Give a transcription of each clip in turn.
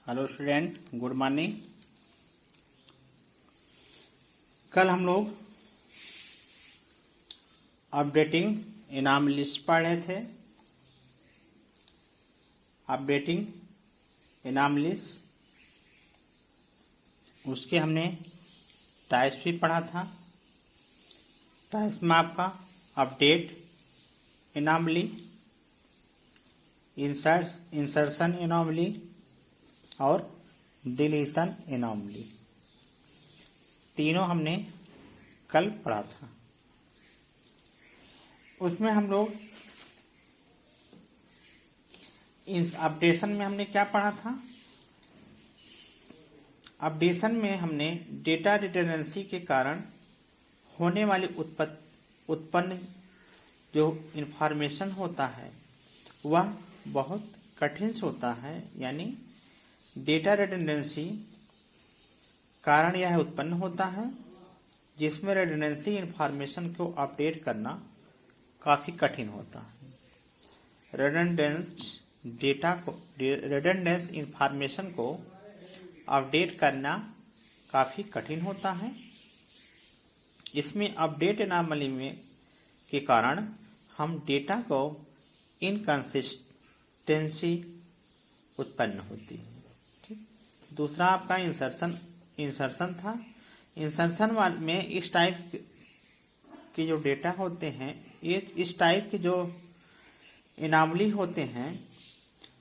Hello student, good morning. कल हम लोग अपडेटिंग इनाम लिस्ट पढ़ रहे थे। अपडेटिंग इनाम लिस्ट, उसके हमने टाइप्स भी पढ़ा था। टाइप्स में आपका अपडेट इनामली, इंसर्शन इनामली और डिलीशन इनामली, तीनों हमने कल पढ़ा था। उसमें हम लोग इस अपडेशन में हमने क्या पढ़ा था? अपडेशन में हमने डेटा रिडंडेंसी के कारण होने वाली उत्पन्न जो इंफॉर्मेशन होता है वह बहुत कठिन से होता है। यानी डेटा रिडंडेंसी कारण यह उत्पन्न होता है जिसमें रिडंडेंसी इंफॉर्मेशन को अपडेट करना काफी कठिन होता है। रिडंडेंस इंफॉर्मेशन को अपडेट करना काफी कठिन होता है। इसमें अपडेट एनॉमली में के कारण हम डेटा को इनकंसिस्टेंसी उत्पन्न होती है। ठीक। दूसरा आपका इंसर्शन था। इंसर्शन में इस टाइप के जो डेटा होते हैं, ये इस टाइप के जो एनॉमली होते हैं,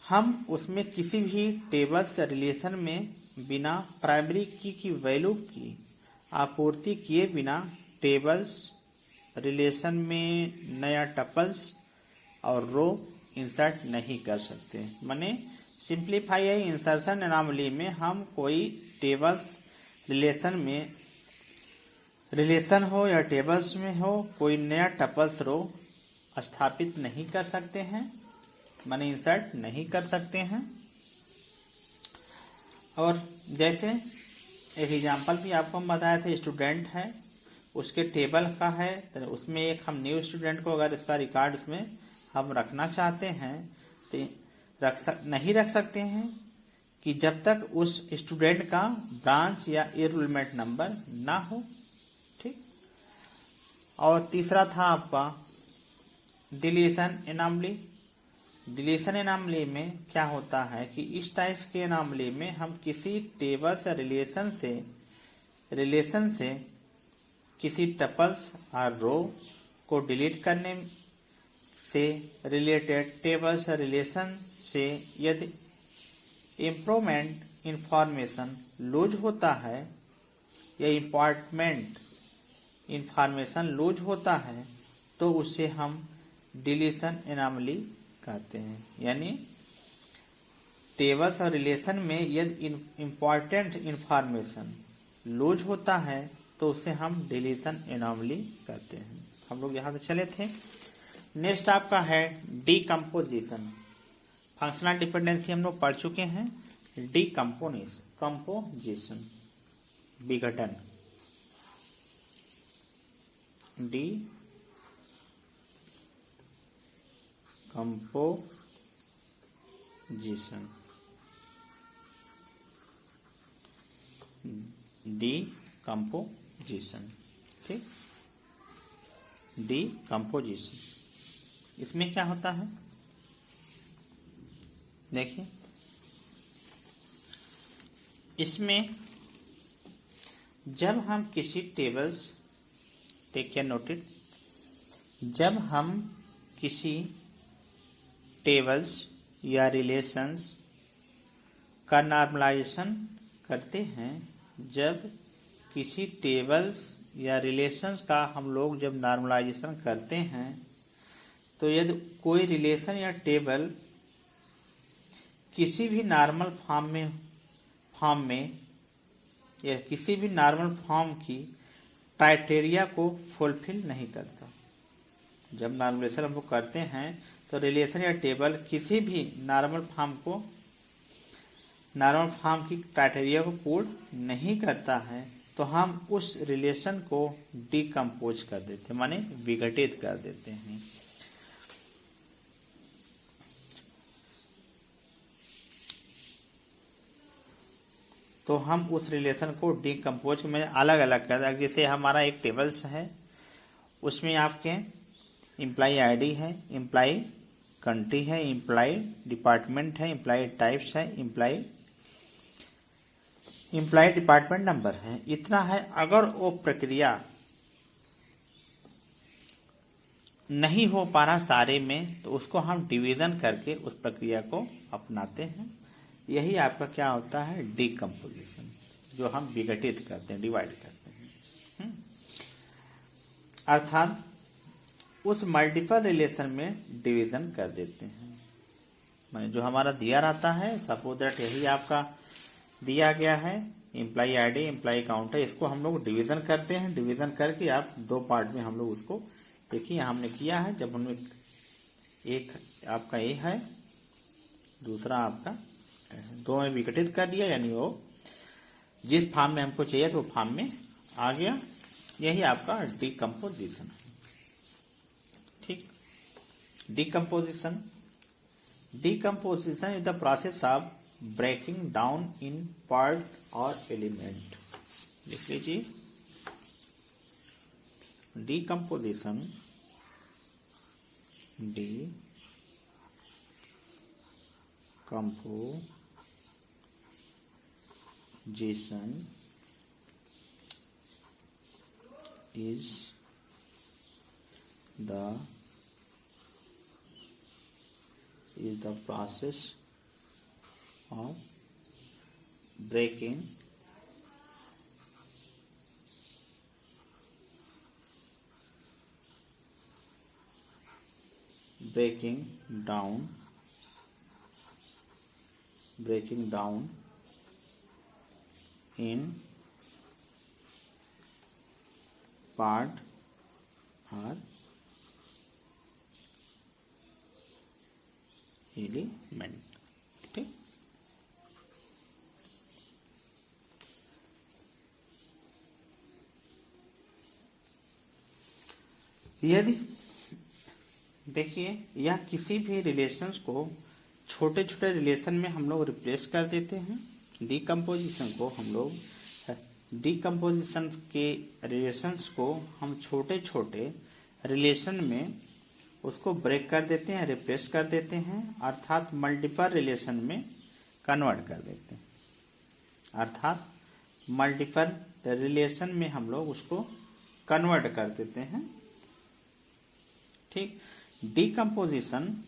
हम उसमें किसी भी टेबल्स या रिलेशन में बिना प्राइमरी की वैल्यू की आपूर्ति किए बिना टेबल्स रिलेशन में नया टपल्स और रो इंसर्ट नहीं कर सकते। माने सिंप्लीफाई है, इंसर्शन एनॉमली में हम कोई टेबल्स रिलेशन हो या टेबल्स में हो कोई नया टपल्स रो स्थापित नहीं कर सकते हैं, माने इंसर्ट नहीं कर सकते हैं। और जैसे एक एग्जांपल भी आपको हम बताया था, स्टूडेंट है, उसके टेबल का है, तो उसमें एक हम न्यू स्टूडेंट को अगर इसका रिकॉर्ड उसमें हम रखना चाहते हैं तो नहीं रख सकते हैं कि जब तक उस स्टूडेंट का ब्रांच या एनरोलमेंट नंबर ना हो। ठीक। और तीसरा था आपका डिलीशन एनॉमली। डिलीशन एनॉमली में क्या होता है कि इस टाइप के एनॉमली में हम किसी टेबल या रिलेशन से किसी टपल्स और रो को डिलीट करने से रिलेटेड टेबल्स या रिलेशन से यदि इम्प्रूवमेंट इंफॉर्मेशन लूज होता है या इम्पॉर्टमेंट इंफॉर्मेशन लूज होता है तो उसे हम डिलीशन एनॉमली कहते हैं। यानी टेबल्स और रिलेशन में यदि इम्पॉर्टेंट इंफॉर्मेशन लूज होता है तो उसे हम डिलीशन एनॉमली कहते हैं। हम लोग यहाँ से चले थे। नेक्स्ट आपका है डीकम्पोजिशन। फंक्शनल डिपेंडेंसी हम लोग पढ़ चुके हैं। कंपोजिशन विघटन, डीकम्पोजिशन। ठीक। डीकम्पोजिशन इसमें क्या होता है, देखिए, इसमें जब हम किसी टेबल्स, टेक केयर नोटेड, जब हम किसी टेबल्स या रिलेशंस का नॉर्मलाइजेशन करते हैं, जब किसी टेबल्स या रिलेशंस का हम लोग जब नॉर्मलाइजेशन करते हैं तो यदि कोई रिलेशन या टेबल किसी भी नॉर्मल फॉर्म में या किसी भी नॉर्मल फॉर्म की क्राइटेरिया को फुलफिल नहीं करता, जब नॉर्मलाइजेशन हम लोग करते हैं तो रिलेशन या टेबल किसी भी नॉर्मल फॉर्म की क्राइटेरिया को पूर्ण नहीं करता है तो हम उस रिलेशन को डिकम्पोज कर देते हैं, माने विघटित कर देते हैं। तो हम उस रिलेशन को डिकम्पोज में अलग अलग कर दें। जैसे हमारा एक टेबल्स है, उसमें आपके एम्प्लॉय आईडी है, एम्प्लॉय कंट्री है, एम्प्लॉय डिपार्टमेंट है, एम्प्लॉय टाइप्स है, एम्प्लॉय डिपार्टमेंट नंबर है, इतना है। अगर वो प्रक्रिया नहीं हो पा रहा सारे में, तो उसको हम डिवीजन करके उस प्रक्रिया को अपनाते हैं। यही आपका क्या होता है, डिकम्पोजिशन, जो हम विघटित करते हैं, डिवाइड करते हैं। अर्थात उस मल्टीपल रिलेशन में डिवीजन कर देते हैं। मैंने जो हमारा दिया रहता है, सपोज दैट यही आपका दिया गया है, एम्प्लॉय आईडी, एम्प्लॉय काउंट है, इसको हम लोग डिवीजन करते हैं। डिवीजन करके आप दो पार्ट में हम लोग उसको, देखिए हमने किया है, जब हमने एक आपका ए है, दूसरा आपका दो में विघटित कर दिया, यानी वो जिस फॉर्म में हमको चाहिए तो वो फॉर्म में आ गया। यही आपका डिकम्पोजिशन है। ठीक, decomposition is the process of breaking down in part और एलिमेंट। लिख लीजिए, decomposition is the process of breaking down in part or element। ठीक, यदि देखिए यह किसी भी रिलेशंस को छोटे छोटे रिलेशन में हम लोग रिप्लेस कर देते हैं। डिकम्पोजिशन को हम लोग, डिकम्पोजिशन के रिलेशंस को हम छोटे छोटे रिलेशन में उसको ब्रेक कर देते हैं, रिप्लेस कर देते हैं, अर्थात मल्टीपल रिलेशन में कन्वर्ट कर देते हैं। अर्थात मल्टीपल रिलेशन में हम लोग उसको कन्वर्ट कर देते हैं। ठीक, डिकम्पोजिशन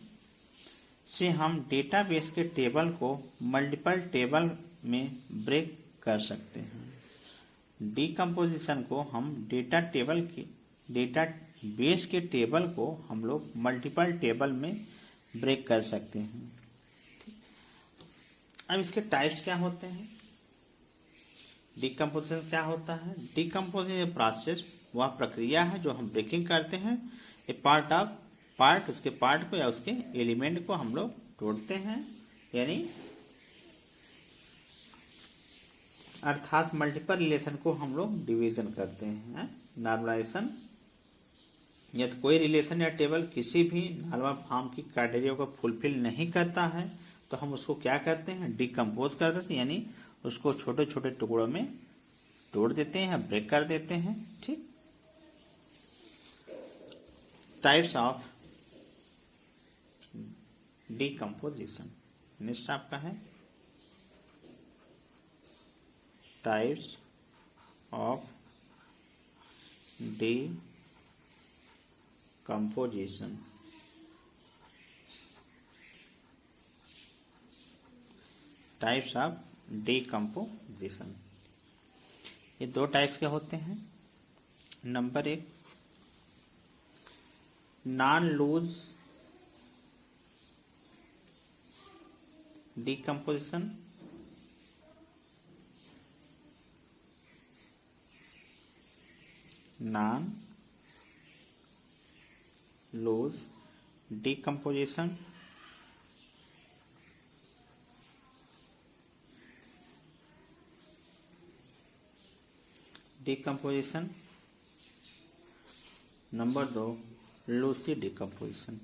से हम डेटाबेस के टेबल को मल्टीपल टेबल में ब्रेक कर सकते हैं। डिकम्पोजिशन को हम डेटाबेस के टेबल को हम लोग मल्टीपल टेबल में ब्रेक कर सकते हैं। अब इसके टाइप्स क्या होते हैं, डिकम्पोजिशन क्या होता है। डिकम्पोजिशन प्रोसेस वह प्रक्रिया है जो हम ब्रेकिंग करते हैं। ए पार्ट उसके पार्ट को या उसके एलिमेंट को हम लोग तोड़ते हैं, यानी अर्थात मल्टीपल रिलेशन को हम लोग डिवीजन करते हैं। नॉर्मलाइजेशन, यदि कोई रिलेशन या टेबल किसी भी नॉर्मल फॉर्म की क्राइटेरिया को फुलफिल नहीं करता है, तो हम उसको क्या करते हैं, डिकम्पोज कर देते हैं, यानी उसको छोटे छोटे टुकड़ों में तोड़ देते हैं, ब्रेक कर देते हैं। ठीक, टाइप्स ऑफ डिकम्पोजिशन, नेक्स्ट आपका है types of decomposition. Types of decomposition, ये दो टाइप्स के होते हैं। नंबर एक, non loss decomposition, non loss decomposition, decomposition. Number दो, lossy decomposition,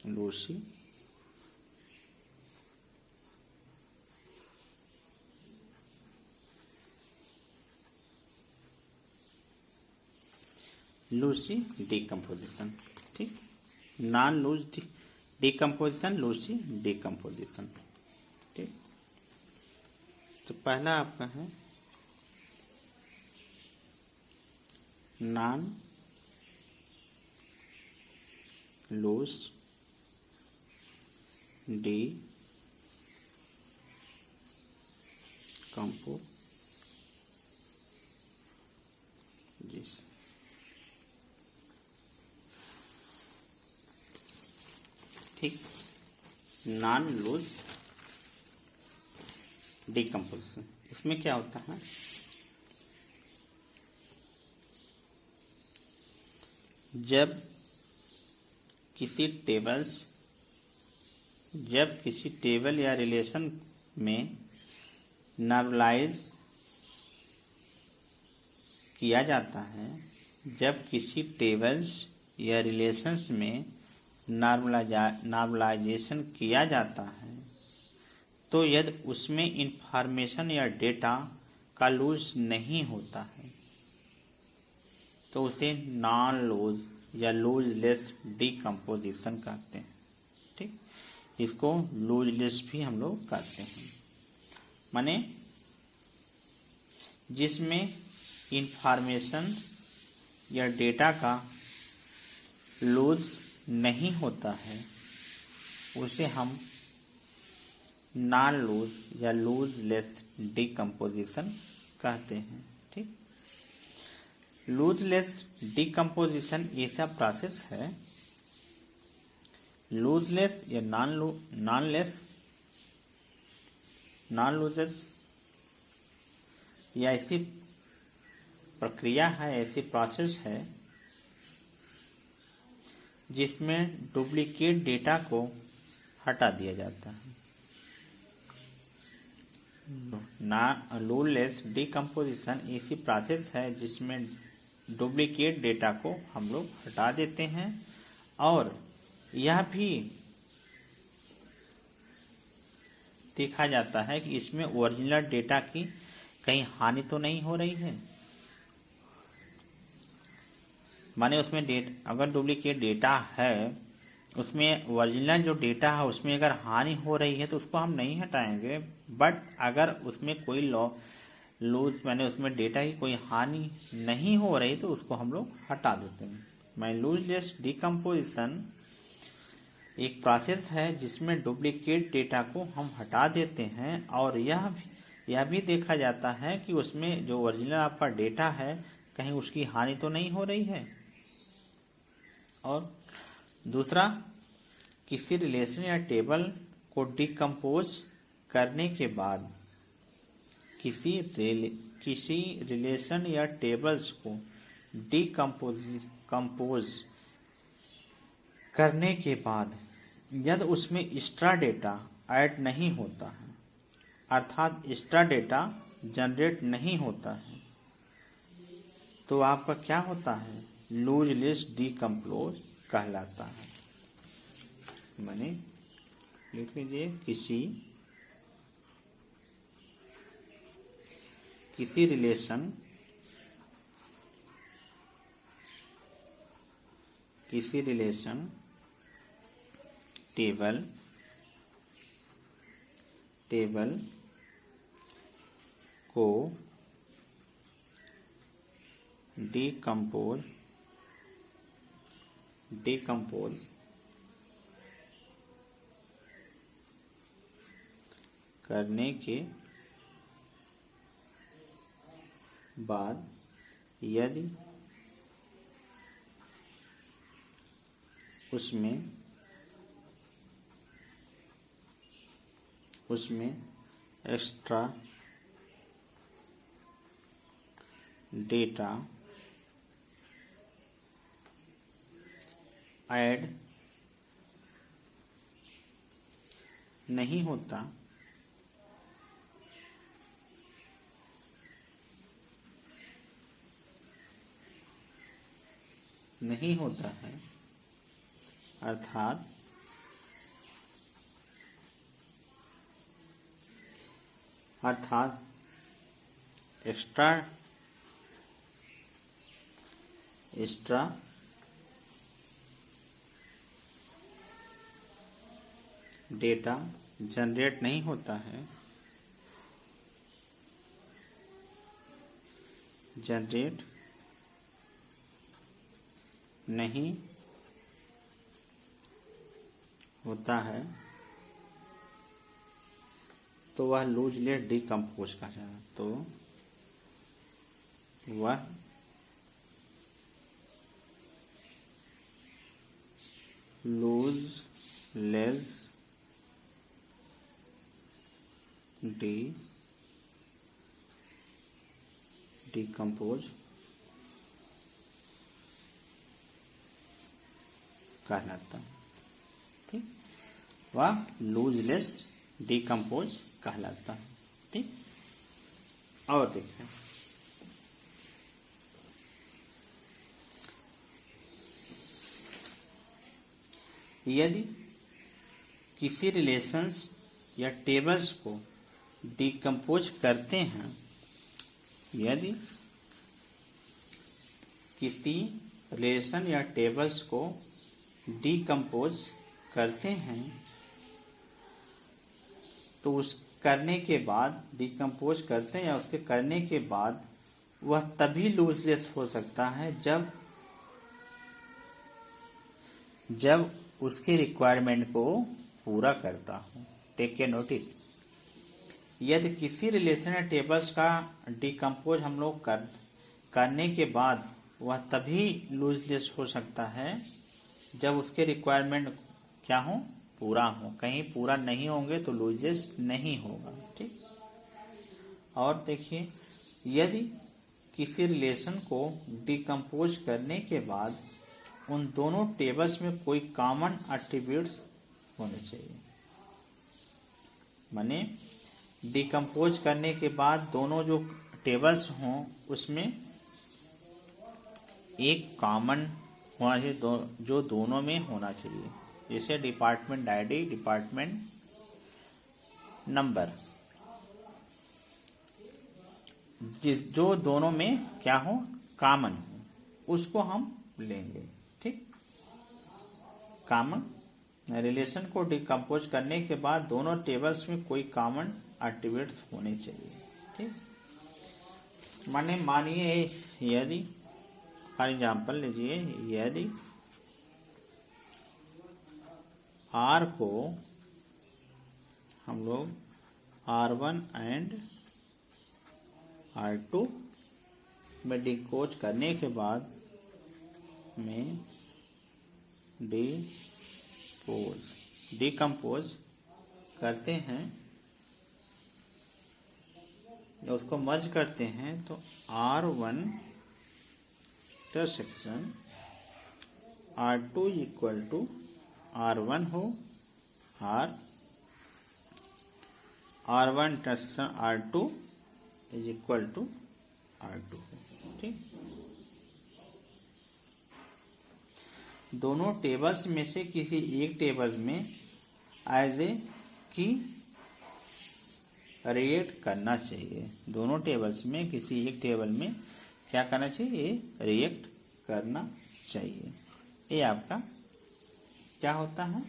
lossy lossy decomposition. ठीक, non loss decomposition, lossy decomposition. ठीक, तो पहला आपका है नॉन लूज डिकम्पोजिशन। ठीक, नॉन लूज डिकम्पोजिशन, इसमें क्या होता है, जब किसी टेबल या रिलेशन में नॉर्मलाइज किया जाता है, जब किसी टेबल्स या रिलेशंस में नॉर्मलाइजेशन किया जाता है, तो यदि उसमें इंफॉर्मेशन या डेटा का लूज नहीं होता है तो उसे नॉन लूज या लूजलेस डिकम्पोजिशन कहते हैं। ठीक, इसको लूजलेस भी हम लोग कहते हैं, माने जिसमें इंफॉर्मेशन या डेटा का लूज नहीं होता है उसे हम नॉन लूज या लूजलेस डिकम्पोजिशन कहते हैं। ठीक, लूजलेस डिकम्पोजिशन ऐसा प्रोसेस है, लूजलेस या नॉन लूजलेस या ऐसी प्रक्रिया है, ऐसी प्रोसेस है जिसमें डुप्लीकेट डेटा को हटा दिया जाता है। लूजलेस डिकम्पोजिशन ऐसी प्रोसेस है जिसमें डुप्लीकेट डेटा को हम लोग हटा देते हैं और यह भी देखा जाता है कि इसमें ओरिजिनल डेटा की कहीं हानि तो नहीं हो रही है, माने उसमें अगर डुप्लीकेट डेटा है, उसमें ओरिजिनल जो डेटा है उसमें अगर हानि हो रही है तो उसको हम नहीं हटाएंगे, बट अगर उसमें कोई लूज माने उसमें डेटा की कोई हानि नहीं हो रही तो उसको हम लोग हटा देते हैं। मैं लूजलेस डिकम्पोजिशन एक प्रोसेस है जिसमें डुप्लीकेट डेटा को हम हटा देते हैं और यह भी देखा जाता है कि उसमें जो ओरिजिनल आपका डेटा है कहीं उसकी हानि तो नहीं हो रही है। और दूसरा, किसी रिलेशन या टेबल को डिकम्पोज करने के बाद किसी रिलेशन या टेबल्स को डिकम्पोज करने के बाद यदि उसमें एक्स्ट्रा डेटा ऐड नहीं होता है, अर्थात एक्स्ट्रा डेटा जनरेट नहीं होता है, तो आपका क्या होता है, लूजलेस डिकम्पोज कहलाता है। माने लिख लीजिए, किसी रिलेशन टेबल को डिकम्पोज करने के बाद यदि उसमें एक्स्ट्रा डेटा ऐड नहीं होता है, अर्थात एक्स्ट्रा डेटा जनरेट नहीं होता है, जनरेट नहीं होता है, तो वह लूजलेस डिकम्पोज कहा जाता है। तो वह लूजलेस डिकम्पोज कहलाता है। ठीक, वह लूजलेस डिकम्पोज कहलाता है। ठीक, और देखें यदि किसी रिलेशंस या टेबल्स को डिकम्पोज करते हैं, यदि किसी रिलेशन या टेबल्स को डिकम्पोज करते हैं, तो उस करने के बाद डिकम्पोज करते हैं या उसके करने के बाद वह तभी लूजलेस हो सकता है जब उसके रिक्वायरमेंट को पूरा करता हो। टेक ए नोटिस, यदि किसी रिलेशन या टेबल्स का डिकम्पोज हम लोग करने के बाद वह तभी लूजलेस हो सकता है जब उसके रिक्वायरमेंट क्या हो, पूरा हो। कहीं पूरा नहीं होंगे तो लूजलेस नहीं होगा। ठीक, और देखिए यदि किसी रिलेशन को डिकम्पोज करने के बाद उन दोनों टेबल्स में कोई कॉमन एट्रीब्यूट्स होने चाहिए, माने डिकम्पोज करने के बाद दोनों जो टेबल्स हों उसमें एक कॉमन होना चाहिए, जो दोनों में होना चाहिए। जैसे डिपार्टमेंट आईडी, डिपार्टमेंट नंबर, जो दोनों में क्या हो, कॉमन हो, उसको हम लेंगे। ठीक, कॉमन रिलेशन को डिकम्पोज करने के बाद दोनों टेबल्स में कोई कॉमन एट्रीब्यूट्स होने चाहिए। ठीक, मानिए यदि फॉर एग्जाम्पल लीजिए, यदि R को हम लोग R1 एंड R2 में डिकोज करने के बाद में डिकम्पोज करते हैं, उसको मर्ज करते हैं, तो R1 intersection R2 equal to R1 हो, R1 intersection R2 is equal to R2 हो। ठीक, दोनों टेबल्स में से किसी एक टेबल में एज ए की रिएक्ट करना चाहिए। दोनों टेबल्स में किसी एक टेबल में क्या करना चाहिए, रिएक्ट करना चाहिए। ये आपका क्या होता है,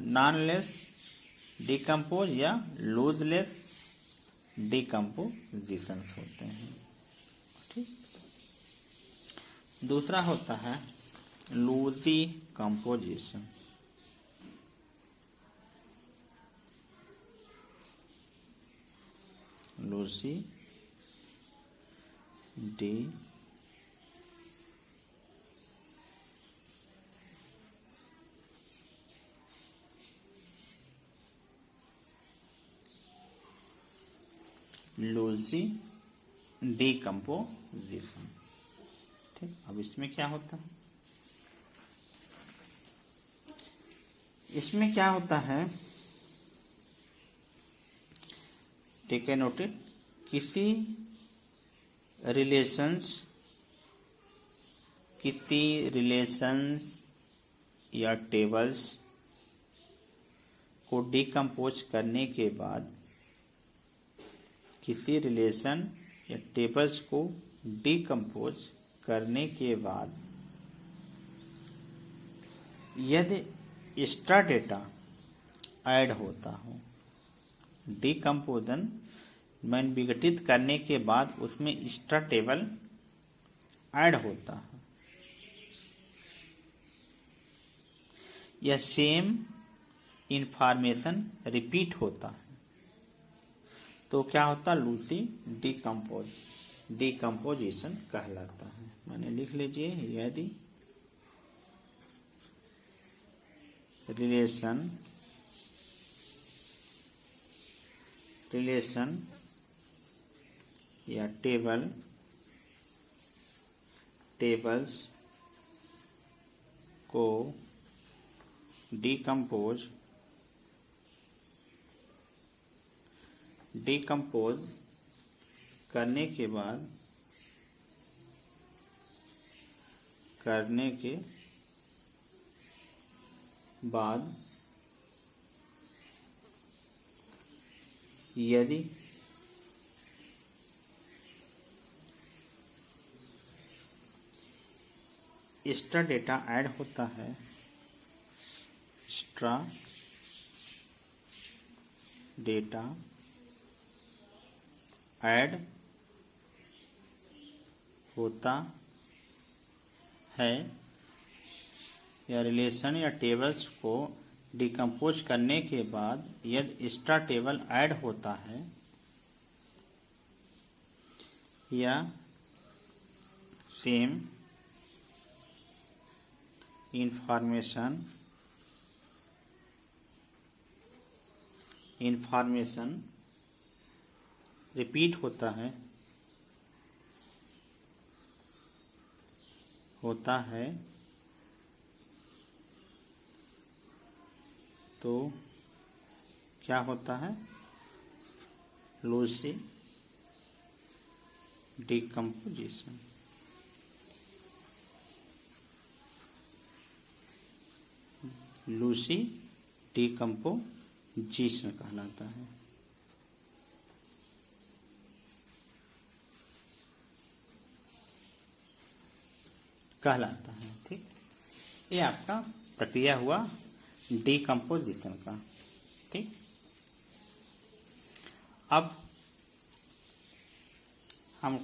नॉनलेस डिकम्पोज या लूजलेस डिकम्पोजिशंस होते हैं। ठीक, दूसरा होता है लूजी कंपोजिशन। लूजी डिकम्पोजिशन। ठीक, अब इसमें क्या होता है, इसमें क्या होता है, टेक ए नोटिस, किसी रिलेशंस या टेबल्स को डिकम्पोज करने के बाद, किसी रिलेशन या टेबल्स को डिकम्पोज करने के बाद यदि एक्स्ट्रा डेटा ऐड होता हो, डिकम्पोजन में विघटित करने के बाद उसमें एक्स्ट्रा टेबल ऐड होता है या सेम इंफॉर्मेशन रिपीट होता है तो क्या होता है? लूसी डिकम्पोजिशन कहलाता है। मैंने लिख लीजिए, यदि रिलेशन या टेबल्स को डिकम्पोज करने के बाद यदि एक्स्ट्रा डेटा ऐड होता है, एक्स्ट्रा डेटा ऐड होता है या रिलेशन या टेबल्स को डिकम्पोज करने के बाद यदि एक्स्ट्रा टेबल ऐड होता है या सेम इंफॉर्मेशन रिपीट होता है तो क्या होता है? Lucy decomposition. लूसी डिकम्पोजिशन कहलाता है। ठीक, ये आपका प्रक्रिया हुआ डिकम्पोजिशन का। ठीक, अब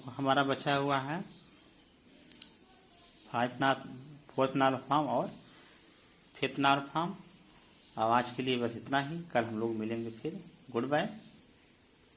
हमारा बचा हुआ है फोर्थ नॉर्मल फॉर्म और फिफ्थ नॉर्मल फॉर्म। आज के लिए बस इतना ही। कल हम लोग मिलेंगे फिर। Good bye.